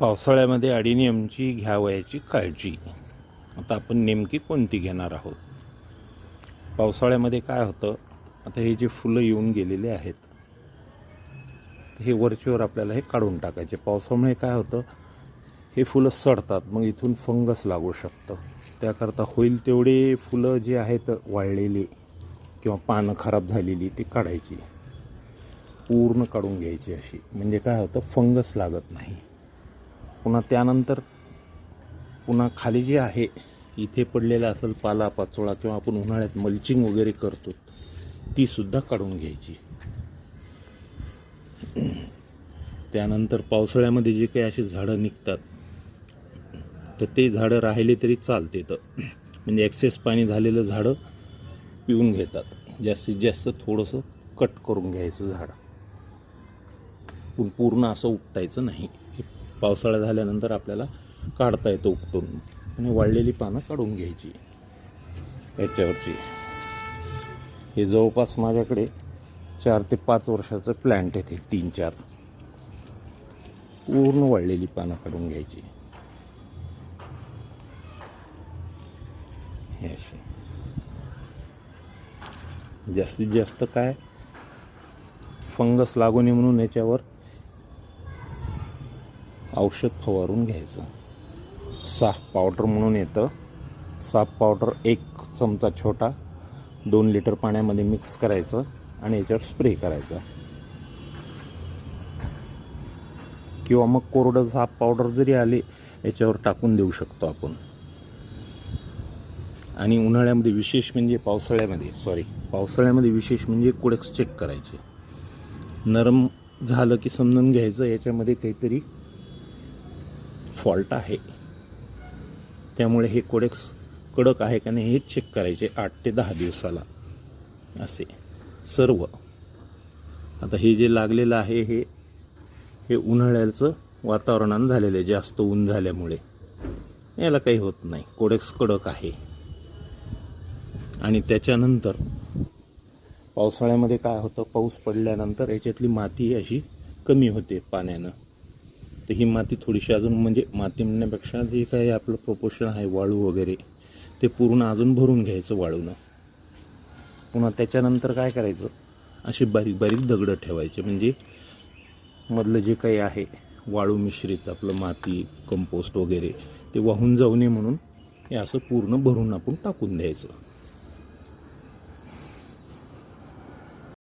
पावसाळ्यामध्ये अडिनियमची घ्यावयाची काळजी. आता आपण नेमकी कोणती घेणार आहोत? पावसाळ्यामध्ये काय होतं, आता हे जे फुलं येऊन गेलेले आहेत हे वरचेवर आपल्याला हे काढून टाकायचे. पावसामुळे काय होतं, हे फुलं सडतात, मग इथून फंगस लागू शकतं. त्याकरता होईल तेवढे फुलं जे आहेत वाळलेली किंवा पानं खराब झालेली ती काढायची, पूर्ण काढून घ्यायची. अशी म्हणजे काय होतं, फंगस लागत नाही. पुन्हा त्यानंतर खाली जे आहे इथे पडलेला असेल पाला पाचोळा किंवा आपण उन्हाळ्यात मल्चिंग वगैरे करतो ती सुद्धा काढून घ्यायची. त्यानंतर पावसाळ्यामध्ये जे काही अशी झाडं निघतात तर ते झाडं राहिले तरी चालते, तर म्हणजे एक्सेस पाणी झालेलं झाडं पिऊन घेतात. जास्तीत जास्त थोडंसं कट करून घ्यायचं झाड, पण पूर्ण असं उपटायचं नाही. पावसाळा झाल्यानंतर आपल्याला काढता येतं उपटून, आणि वाळलेली पानं काढून घ्यायची याच्यावरची. हे जवळपास माझ्याकडे 4 ते 5 वर्षाचं प्लॅन्ट आहे. 3-4 पूर्ण वाळलेली पानं काढून घ्यायची. हे अशी जास्तीत जास्त काय फंगस लागू नये म्हणून याच्यावर औषध फवारून घ्यायचं. साफ पावडर म्हणून येतं. साफ पावडर 1 चमचा छोटा 2 लिटर पाण्यामध्ये मिक्स करायचं आणि याच्यावर स्प्रे करायचा. किंवा मग कोरडं साफ पावडर जरी आले याच्यावर टाकून देऊ शकतो आपण. आणि उन्हाळ्यामध्ये विशेष म्हणजे पावसाळ्यामध्ये विशेष म्हणजे कोडेक्स चेक करायचे. नरम झालं की समजून घ्यायचं याच्यामध्ये काहीतरी फॉल्ट आहे. त्यामुळे हे कोडेक्स कडक आहे का नाही हे चेक करायचे 8 ते 10 दिवसाला असे सर्व. आता हे जे लागलेलं आहे हे उन्हाळ्याचं वातावरणानं झालेलं आहे. जास्त ऊन झाल्यामुळे याला काही होत नाही, कोडेक्स कडक आहे. आणि त्याच्यानंतर पावसाळ्यामध्ये काय होतं, पाऊस पडल्यानंतर याच्यातली माती अशी कमी होते पाण्यानं. तर ही माती थोडीशी अजून, म्हणजे माती म्हणण्यापेक्षा जे काही आपलं प्रोपोर्शन आहे वाळू वगैरे ते पूर्ण अजून भरून घ्यायचं वाळूनं. पुन्हा त्याच्यानंतर काय करायचं, अशी बारीक बारीक दगडं ठेवायचे, म्हणजे मधलं जे काही आहे वाळू मिश्रित आपलं माती कंपोस्ट वगैरे ते वाहून जाऊ नये म्हणून हे असं पूर्ण भरून आपण टाकून द्यायचं.